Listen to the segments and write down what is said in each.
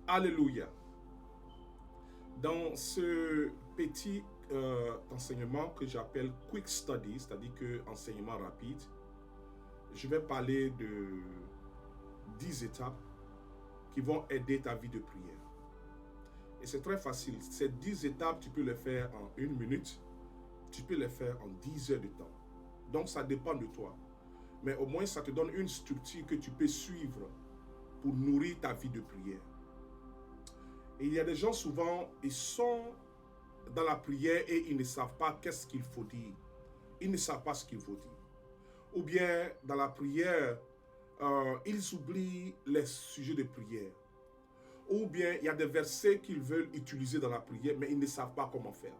Alléluia. Dans ce petit enseignement que j'appelle Quick Study, c'est-à-dire que enseignement rapide, je vais parler de 10 étapes qui vont aider ta vie de prière. Et c'est très facile. Ces 10 étapes, tu peux les faire en 1 minute, tu peux les faire en 10 heures de temps. Donc ça dépend de toi. Mais au moins, ça te donne une structure que tu peux suivre pour nourrir ta vie de prière. Et il y a des gens souvent, ils sont dans la prière et ils ne savent pas qu'est-ce qu'il faut dire. Ils ne savent pas ce qu'il faut dire. Ou bien, dans la prière, ils oublient les sujets de prière. Ou bien, il y a des versets qu'ils veulent utiliser dans la prière, mais ils ne savent pas comment faire.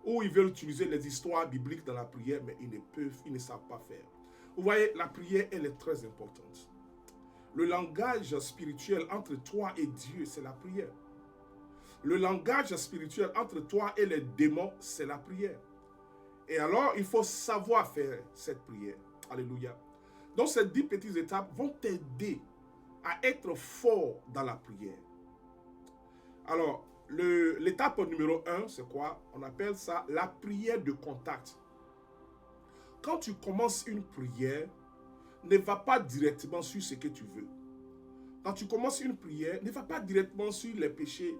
Ou ils veulent utiliser les histoires bibliques dans la prière, mais ils ne savent pas faire. Vous voyez, la prière, elle est très importante. Le langage spirituel entre toi et Dieu, c'est la prière. Le langage spirituel entre toi et les démons, c'est la prière. Et alors, il faut savoir faire cette prière. Alléluia. Donc, ces 10 petites étapes vont t'aider à être fort dans la prière. Alors, l'étape numéro 1, c'est quoi? On appelle ça la prière de contact. Quand tu commences une prière, ne va pas directement sur ce que tu veux. Quand tu commences une prière, ne va pas directement sur les péchés.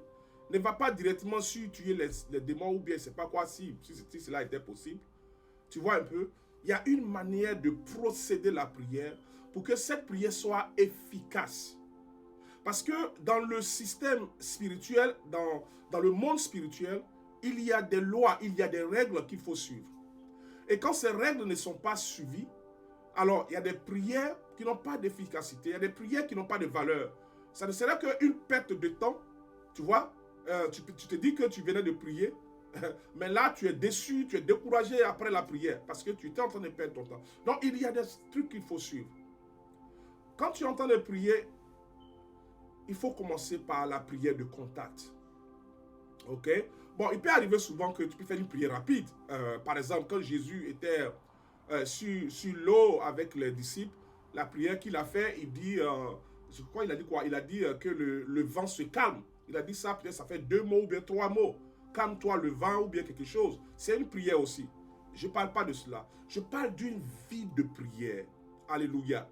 Ne va pas directement sur tuer les démons ou bien je ne sais pas quoi si cela était possible. Tu vois un peu? Il y a une manière de procéder la prière pour que cette prière soit efficace. Parce que dans le système spirituel, dans le monde spirituel, il y a des lois, il y a des règles qu'il faut suivre. Et quand ces règles ne sont pas suivies, alors il y a des prières qui n'ont pas d'efficacité, il y a des prières qui n'ont pas de valeur. Ça ne sera qu'une perte de temps, tu vois. Tu te dis que tu venais de prier, mais là tu es déçu, tu es découragé après la prière parce que tu étais en train de perdre ton temps. Donc il y a des trucs qu'il faut suivre. Quand tu es en train de prier, il faut commencer par la prière de contact. Ok? Bon, il peut arriver souvent que tu peux faire une prière rapide. Par exemple, quand Jésus était sur l'eau avec les disciples, la prière qu'il a fait, il dit, je crois il a dit quoi? Il a dit que le vent se calme. Il a dit ça, peut-être ça fait 2 mots ou bien 3 mots. Calme-toi le vent ou bien quelque chose. C'est une prière aussi. Je ne parle pas de cela. Je parle d'une vie de prière. Alléluia.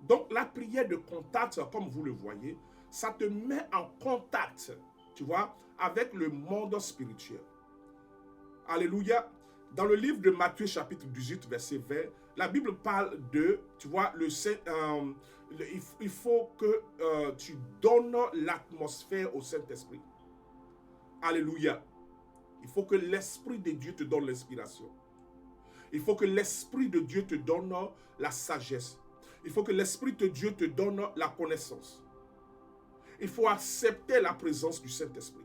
Donc la prière de contact, comme vous le voyez, ça te met en contact, tu vois, avec le monde spirituel. Alléluia. Dans le livre de Matthieu chapitre 18, verset 20, la Bible parle de, tu vois, il faut que tu donnes l'atmosphère au Saint-Esprit. Alléluia. Il faut que l'Esprit de Dieu te donne l'inspiration. Il faut que l'Esprit de Dieu te donne la sagesse. Il faut que l'Esprit de Dieu te donne la connaissance. Il faut accepter la présence du Saint-Esprit.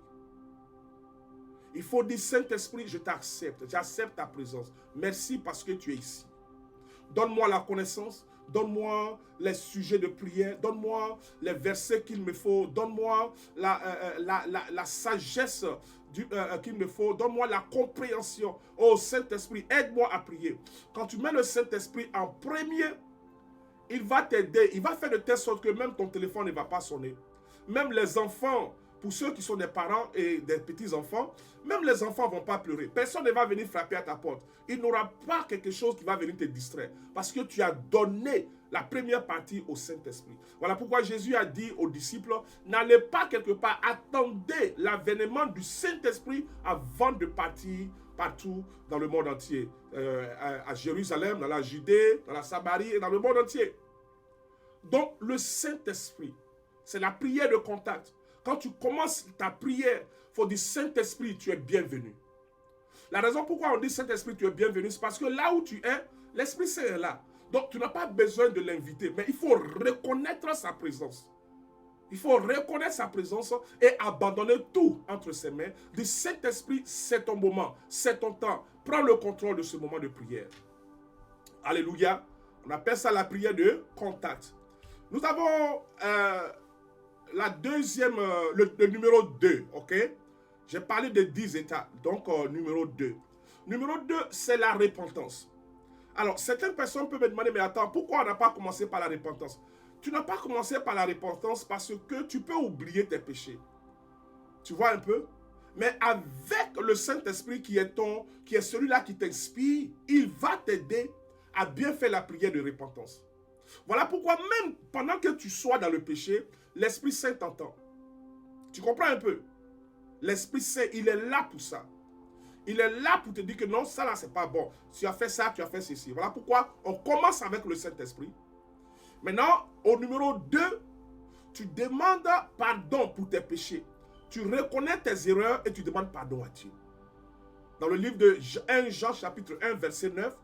Il faut dire, Saint-Esprit, je t'accepte. J'accepte ta présence. Merci parce que tu es ici. Donne-moi la connaissance. Donne-moi les sujets de prière. Donne-moi les versets qu'il me faut. Donne-moi la sagesse qu'il me faut. Donne-moi la compréhension. Oh Saint-Esprit, aide-moi à prier. Quand tu mets le Saint-Esprit en premier, il va t'aider. Il va faire de telle sorte que même ton téléphone ne va pas sonner. Même les enfants, pour ceux qui sont des parents et des petits-enfants, même les enfants ne vont pas pleurer. Personne ne va venir frapper à ta porte. Il n'aura pas quelque chose qui va venir te distraire. Parce que tu as donné la première partie au Saint-Esprit. Voilà pourquoi Jésus a dit aux disciples, n'allez pas quelque part, attendez l'avènement du Saint-Esprit avant de partir partout dans le monde entier. À Jérusalem, dans la Judée, dans la Samarie et dans le monde entier. Donc le Saint-Esprit, c'est la prière de contact. Quand tu commences ta prière, il faut dire Saint-Esprit, tu es bienvenu. La raison pourquoi on dit Saint-Esprit, tu es bienvenu, c'est parce que là où tu es, l'Esprit Saint est là. Donc tu n'as pas besoin de l'inviter, mais il faut reconnaître sa présence. Il faut reconnaître sa présence et abandonner tout entre ses mains. Dire Saint-Esprit, c'est ton moment, c'est ton temps. Prends le contrôle de ce moment de prière. Alléluia. On appelle ça la prière de contact. Nous avons la deuxième, le numéro 2, ok? J'ai parlé de 10 étapes, donc numéro 2. Numéro 2, c'est la repentance. Alors, certaines personnes peuvent me demander, mais attends, pourquoi on n'a pas commencé par la repentance? tu n'as pas commencé par la repentance parce que tu peux oublier tes péchés. Tu vois un peu? Mais avec le Saint-Esprit qui est celui-là qui t'inspire, il va t'aider à bien faire la prière de repentance. Voilà pourquoi même pendant que tu sois dans le péché, l'Esprit Saint t'entend. Tu comprends un peu? L'Esprit Saint, il est là pour ça. Il est là pour te dire que non, ça là, c'est pas bon. Tu as fait ça, tu as fait ceci. Voilà pourquoi on commence avec le Saint-Esprit. Maintenant, au numéro 2, tu demandes pardon pour tes péchés. Tu reconnais tes erreurs et tu demandes pardon à Dieu. Dans le livre de 1 Jean chapitre 1 verset 9,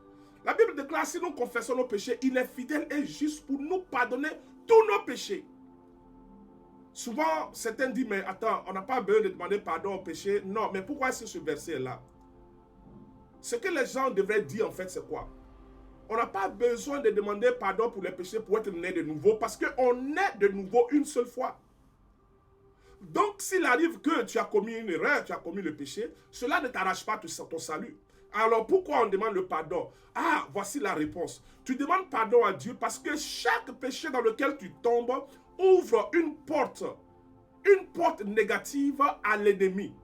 la Bible déclare, si nous confessons nos péchés, il est fidèle et juste pour nous pardonner tous nos péchés. Souvent, certains disent, mais attends, on n'a pas besoin de demander pardon aux péchés. Non, mais pourquoi est-ce que ce verset est là? Ce que les gens devraient dire en fait, c'est quoi? On n'a pas besoin de demander pardon pour les péchés pour être né de nouveau parce qu'on est de nouveau une seule fois. Donc, s'il arrive que tu as commis une erreur, tu as commis le péché, cela ne t'arrache pas ton salut. Alors, pourquoi on demande le pardon? Ah, voici la réponse. Tu demandes pardon à Dieu parce que chaque péché dans lequel tu tombes ouvre une porte négative à l'ennemi.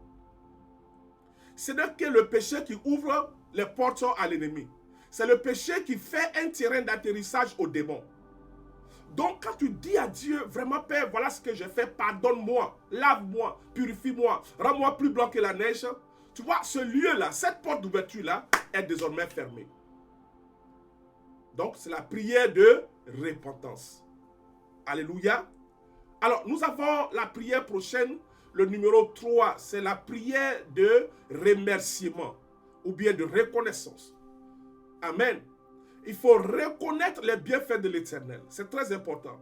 C'est donc que le péché qui ouvre les portes à l'ennemi. C'est le péché qui fait un terrain d'atterrissage aux démons. Donc, quand tu dis à Dieu, vraiment, Père, voilà ce que j'ai fait, pardonne-moi, lave-moi, purifie-moi, rends-moi plus blanc que la neige. Tu vois, ce lieu-là, cette porte d'ouverture-là, est désormais fermée. Donc, c'est la prière de repentance. Alléluia. Alors, nous avons la prière prochaine, le numéro 3, c'est la prière de remerciement ou bien de reconnaissance. Amen. Il faut reconnaître les bienfaits de l'Éternel. C'est très important.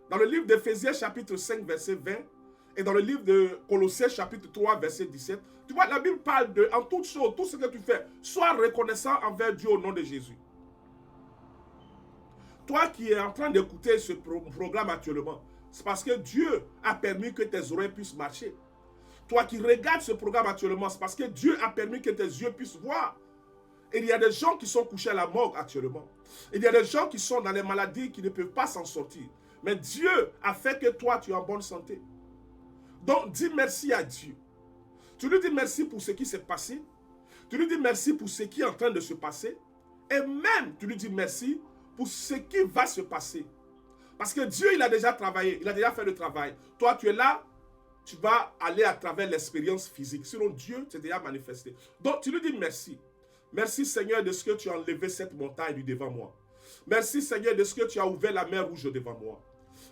Dans le livre d'Éphésiens chapitre 5 verset 20 et dans le livre de Colossiens chapitre 3 verset 17, tu vois, la Bible parle de, en toute chose, tout ce que tu fais, sois reconnaissant envers Dieu au nom de Jésus. Toi qui es en train d'écouter ce programme actuellement, c'est parce que Dieu a permis que tes oreilles puissent marcher. Toi qui regardes ce programme actuellement, c'est parce que Dieu a permis que tes yeux puissent voir. Et il y a des gens qui sont couchés à la morgue actuellement. Il y a des gens qui sont dans les maladies qui ne peuvent pas s'en sortir. Mais Dieu a fait que toi, tu es en bonne santé. Donc, dis merci à Dieu. Tu lui dis merci pour ce qui s'est passé. Tu lui dis merci pour ce qui est en train de se passer. Et même, tu lui dis merci pour ce qui va se passer. Parce que Dieu, il a déjà travaillé. Il a déjà fait le travail. Toi, tu es là. Tu vas aller à travers l'expérience physique. Sinon, Dieu s'est déjà manifesté. Donc, tu lui dis merci. Merci Seigneur de ce que tu as enlevé cette montagne du devant moi. Merci Seigneur de ce que tu as ouvert la mer rouge devant moi.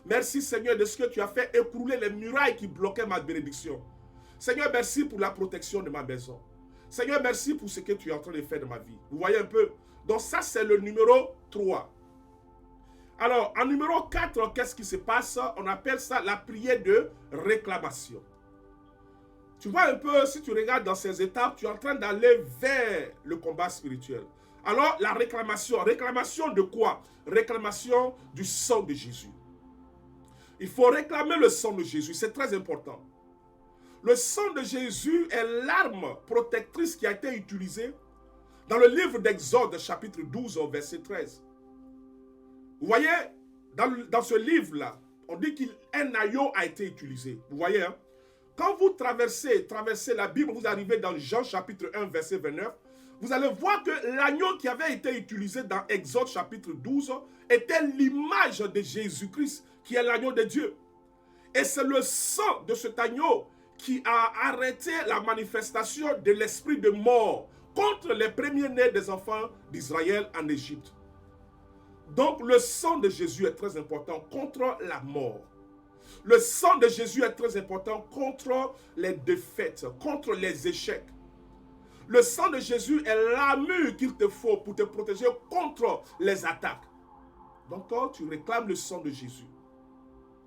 Merci Seigneur de ce que tu as fait écrouler les murailles qui bloquaient ma bénédiction. Seigneur, merci pour la protection de ma maison. Seigneur, merci pour ce que tu es en train de faire de ma vie. Vous voyez un peu? Donc ça, c'est le numéro 3. Alors, en numéro 4, qu'est-ce qui se passe? On appelle ça la prière de réclamation. Tu vois un peu, si tu regardes dans ces étapes, tu es en train d'aller vers le combat spirituel. Alors, la réclamation. Réclamation de quoi? Réclamation du sang de Jésus. Il faut réclamer le sang de Jésus. C'est très important. Le sang de Jésus est l'arme protectrice qui a été utilisée dans le livre d'Exode, chapitre 12, verset 13. Vous voyez, dans ce livre-là, on dit qu'un agneau a été utilisé. Vous voyez, hein? Quand vous traversez la Bible, vous arrivez dans Jean chapitre 1, verset 29, vous allez voir que l'agneau qui avait été utilisé dans Exode chapitre 12 était l'image de Jésus-Christ, qui est l'agneau de Dieu. Et c'est le sang de cet agneau qui a arrêté la manifestation de l'esprit de mort contre les premiers-nés des enfants d'Israël en Égypte. Donc le sang de Jésus est très important contre la mort. Le sang de Jésus est très important contre les défaites, contre les échecs. Le sang de Jésus est l'armure qu'il te faut pour te protéger contre les attaques. Donc quand tu réclames le sang de Jésus,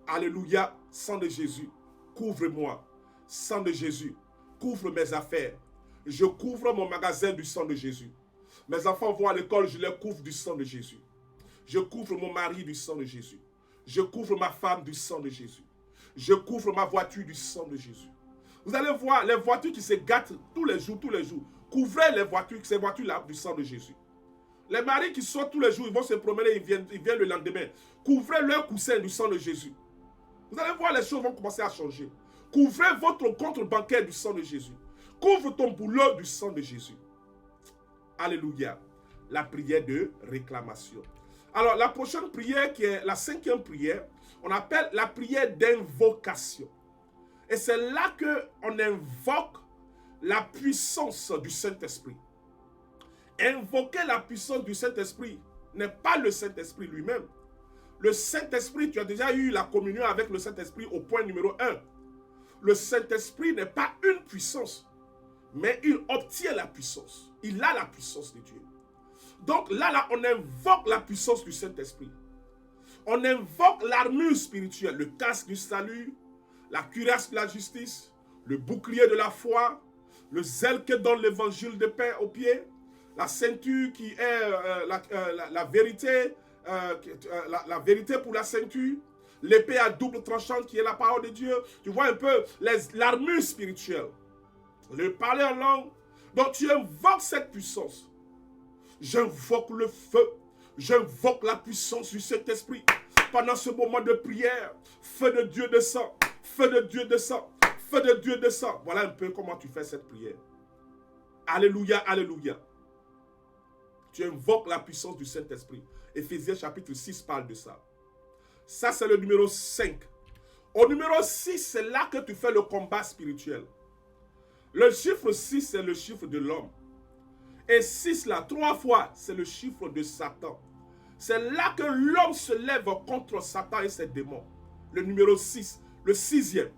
alléluia, sang de Jésus, couvre-moi. Sang de Jésus, couvre mes affaires. Je couvre mon magasin du sang de Jésus. Mes enfants vont à l'école, je les couvre du sang de Jésus. Je couvre mon mari du sang de Jésus. Je couvre ma femme du sang de Jésus. Je couvre ma voiture du sang de Jésus. Vous allez voir les voitures qui se gâtent tous les jours. Couvrez les voitures, ces voitures-là du sang de Jésus. Les maris qui sortent tous les jours, ils vont se promener, ils viennent le lendemain. Couvrez leur coussin du sang de Jésus. Vous allez voir, les choses vont commencer à changer. Couvrez votre compte bancaire du sang de Jésus. Couvre ton boulot du sang de Jésus. Alléluia. La prière de réclamation. Alors, la prochaine prière, qui est la 5e prière, on appelle la prière d'invocation. Et c'est là qu'on invoque la puissance du Saint-Esprit. Invoquer la puissance du Saint-Esprit n'est pas le Saint-Esprit lui-même. Le Saint-Esprit, tu as déjà eu la communion avec le Saint-Esprit au point numéro 1. Le Saint-Esprit n'est pas une puissance, mais il obtient la puissance. Il a la puissance de Dieu. Donc là, on invoque la puissance du Saint-Esprit. On invoque l'armure spirituelle, le casque du salut, la cuirasse de la justice, le bouclier de la foi, le zèle que donne l'évangile de paix aux pieds, la ceinture qui est la vérité, la vérité pour la ceinture, l'épée à double tranchant qui est la parole de Dieu. Tu vois un peu l'armure spirituelle, le parler en langue. Donc tu invoques cette puissance. J'invoque le feu, j'invoque la puissance du Saint-Esprit. Pendant ce moment de prière, feu de Dieu descend, feu de Dieu descend, feu de Dieu descend. Voilà un peu comment tu fais cette prière. Alléluia, alléluia. Tu invoques la puissance du Saint-Esprit. Éphésiens chapitre 6 parle de ça. Ça, c'est le numéro 5. Au numéro 6, c'est là que tu fais le combat spirituel. Le chiffre 6, c'est le chiffre de l'homme. Et 6 là, 3 fois, c'est le chiffre de Satan. C'est là que l'homme se lève contre Satan et ses démons. Le numéro 6, le 6e.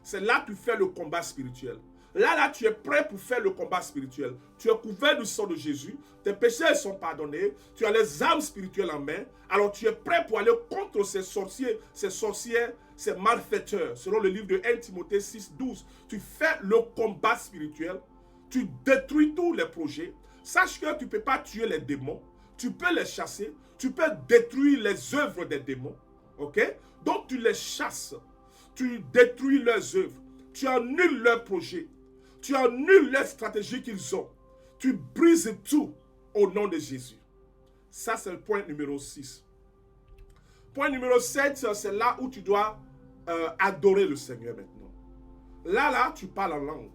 C'est là que tu fais le combat spirituel. Là, tu es prêt pour faire le combat spirituel. Tu es couvert du sang de Jésus. Tes péchés sont pardonnés. Tu as les armes spirituelles en main. Alors tu es prêt pour aller contre ces sorciers, ces sorcières, ces malfaiteurs. Selon le livre de 1 Timothée 6, 12. Tu fais le combat spirituel. Tu détruis tous les projets. Sache que tu ne peux pas tuer les démons. Tu peux les chasser. Tu peux détruire les œuvres des démons. Ok? Donc tu les chasses. Tu détruis leurs œuvres. Tu annules leurs projets. Tu annules les stratégies qu'ils ont. Tu brises tout au nom de Jésus. Ça, c'est le point numéro 6. Point numéro 7, c'est là où tu dois adorer le Seigneur maintenant. Là, tu parles en langue.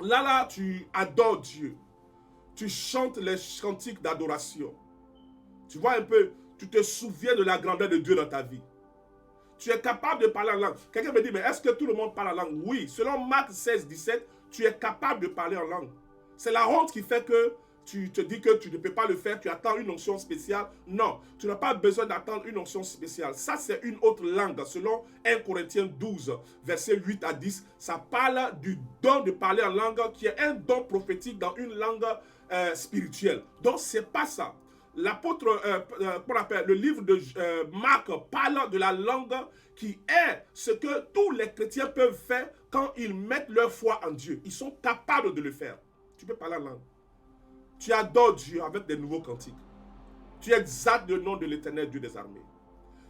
Là, tu adores Dieu. Tu chantes les cantiques d'adoration. Tu vois un peu, tu te souviens de la grandeur de Dieu dans ta vie. Tu es capable de parler en langue. Quelqu'un me dit, mais est-ce que tout le monde parle en langue? Oui, selon Marc 16, 17, tu es capable de parler en langue. C'est la honte qui fait que tu te dis que tu ne peux pas le faire, tu attends une onction spéciale. Non, tu n'as pas besoin d'attendre une onction spéciale. Ça, c'est une autre langue. Selon 1 Corinthiens 12, versets 8 à 10, ça parle du don de parler en langue qui est un don prophétique dans une langue spirituelle. Donc, ce n'est pas ça. L'apôtre, le livre de Marc parle de la langue qui est ce que tous les chrétiens peuvent faire quand ils mettent leur foi en Dieu. Ils sont capables de le faire. Tu peux parler en langue. Tu adores Dieu avec des nouveaux cantiques. Tu exaltes le nom de l'Éternel Dieu des armées.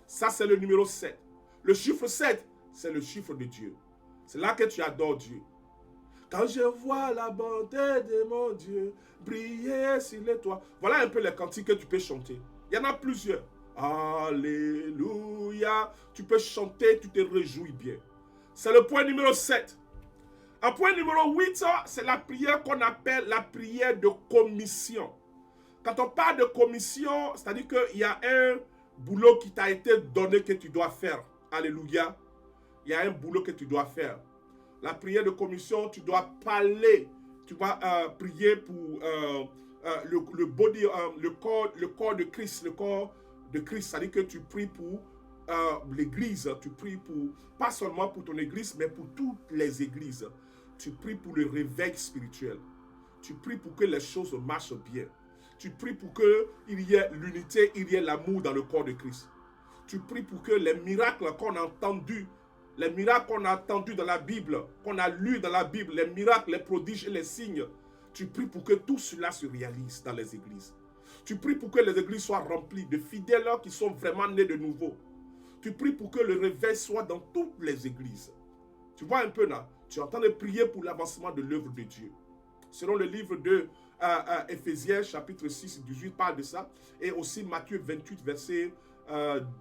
Ça, c'est le numéro 7. Le chiffre 7, c'est le chiffre de Dieu. C'est là que tu adores Dieu. Quand je vois la bonté de mon Dieu briller sur les toits. Voilà un peu les cantiques que tu peux chanter. Il y en a plusieurs. Alléluia. Tu peux chanter, tu te réjouis bien. C'est le point numéro 7. Un point numéro 8, c'est la prière qu'on appelle la prière de commission. Quand on parle de commission, c'est-à-dire qu'il y a un boulot qui t'a été donné que tu dois faire. Alléluia. Il y a un boulot que tu dois faire. La prière de commission, tu dois parler. Tu vas prier pour le corps de Christ. Le corps de Christ, c'est-à-dire que tu pries pour l'église. Tu pries pour, pas seulement pour ton église, mais pour toutes les églises. Tu pries pour le réveil spirituel. Tu pries pour que les choses marchent bien. Tu pries pour qu'il y ait l'unité, il y ait l'amour dans le corps de Christ. Tu pries pour que les miracles qu'on a entendus, les miracles qu'on a entendus dans la Bible, qu'on a lus dans la Bible, les miracles, les prodiges et les signes, tu pries pour que tout cela se réalise dans les églises. Tu pries pour que les églises soient remplies de fidèles qui sont vraiment nés de nouveau. Tu pries pour que le réveil soit dans toutes les églises. Tu vois un peu là, tu es en train de prier pour l'avancement de l'œuvre de Dieu. Selon le livre de Éphésiens chapitre 6, 18 parle de ça. Et aussi Matthieu 28, verset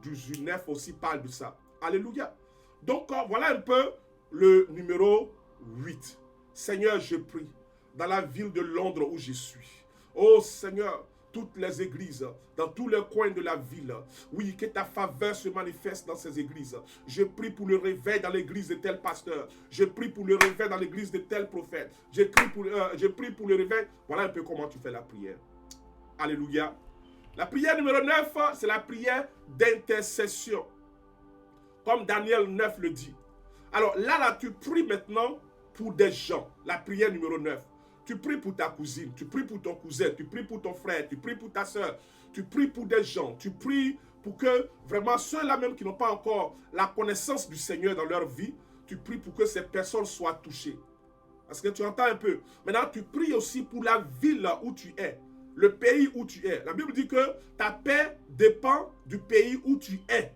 19 aussi parle de ça. Alléluia. Donc, voilà un peu le numéro 8. Seigneur, je prie, dans la ville de Londres où je suis. Oh Seigneur, toutes les églises, dans tous les coins de la ville. Oui, que ta faveur se manifeste dans ces églises. Je prie pour le réveil dans l'église de tel pasteur. Je prie pour le réveil dans l'église de tel prophète. Je prie pour le réveil. Voilà un peu comment tu fais la prière. Alléluia. La prière numéro 9, c'est la prière d'intercession. Comme Daniel 9 le dit. Alors là, tu pries maintenant pour des gens. La prière numéro 9. Tu pries pour ta cousine, tu pries pour ton cousin, tu pries pour ton frère, tu pries pour ta soeur, tu pries pour des gens, tu pries pour que vraiment ceux-là même qui n'ont pas encore la connaissance du Seigneur dans leur vie, tu pries pour que ces personnes soient touchées. Parce que tu entends un peu. Maintenant, tu pries aussi pour la ville où tu es, le pays où tu es. La Bible dit que ta paix dépend du pays où tu es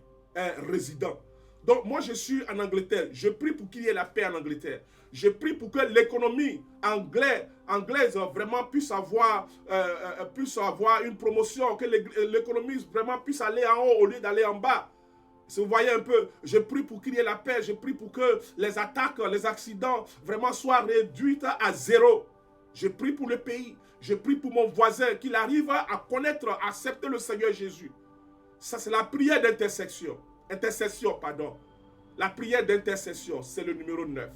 résident. Donc, moi, je suis en Angleterre. Je prie pour qu'il y ait la paix en Angleterre. Je prie pour que l'économie anglaise vraiment puisse avoir une promotion, que l'économie vraiment puisse aller en haut au lieu d'aller en bas. Si vous voyez un peu, je prie pour qu'il y ait la paix. Je prie pour que les attaques, les accidents vraiment soient réduits à zéro. Je prie pour le pays. Je prie pour mon voisin, qu'il arrive à connaître, à accepter le Seigneur Jésus. Ça, c'est la prière d'intercession. La prière d'intercession, c'est le numéro 9.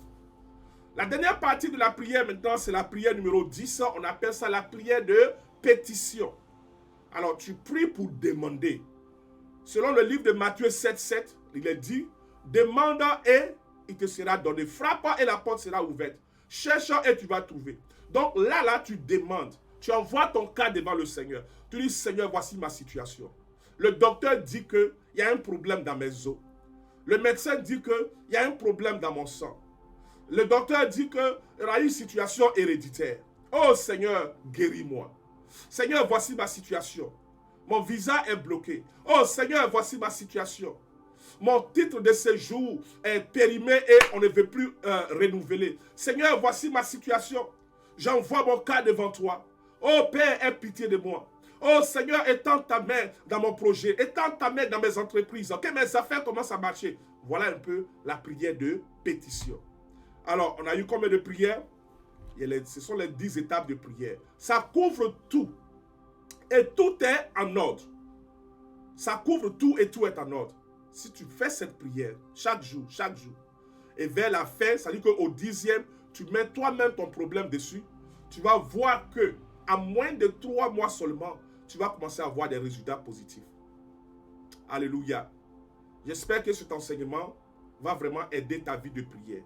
La dernière partie de la prière maintenant, c'est la prière numéro 10. On appelle ça la prière de pétition. Alors, tu pries pour demander. Selon le livre de Matthieu 7, 7, il est dit, demande et il te sera donné. Frappe et la porte sera ouverte. Cherche et tu vas trouver. Donc là, tu demandes. Tu envoies ton cas devant le Seigneur. Tu dis, Seigneur, voici ma situation. Le docteur dit qu'il y a un problème dans mes os. Le médecin dit qu'il y a un problème dans mon sang. Le docteur dit qu'il y a une situation héréditaire. Oh Seigneur, guéris-moi. Seigneur, voici ma situation. Mon visa est bloqué. Oh Seigneur, voici ma situation. Mon titre de séjour est périmé et on ne veut plus renouveler. Seigneur, voici ma situation. J'envoie mon cas devant toi. Oh Père, aie pitié de moi. Oh Seigneur, étends ta main dans mon projet. Étends ta main dans mes entreprises. Que mes affaires commencent à marcher. Voilà un peu la prière de pétition. Alors, on a eu combien de prières? Ce sont les 10 étapes de prière. Ça couvre tout. Et tout est en ordre. Ça couvre tout et tout est en ordre. Si tu fais cette prière chaque jour, et vers la fin, ça dit qu'au 10e, tu mets toi-même ton problème dessus, tu vas voir que à moins de 3 mois seulement, tu vas commencer à avoir des résultats positifs. Alléluia. J'espère que cet enseignement va vraiment aider ta vie de prière.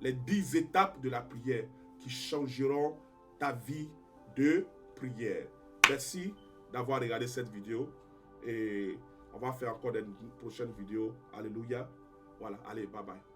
Les 10 étapes de la prière qui changeront ta vie de prière. Merci d'avoir regardé cette vidéo et on va faire encore une prochaine vidéo. Alléluia. Voilà, allez, bye bye.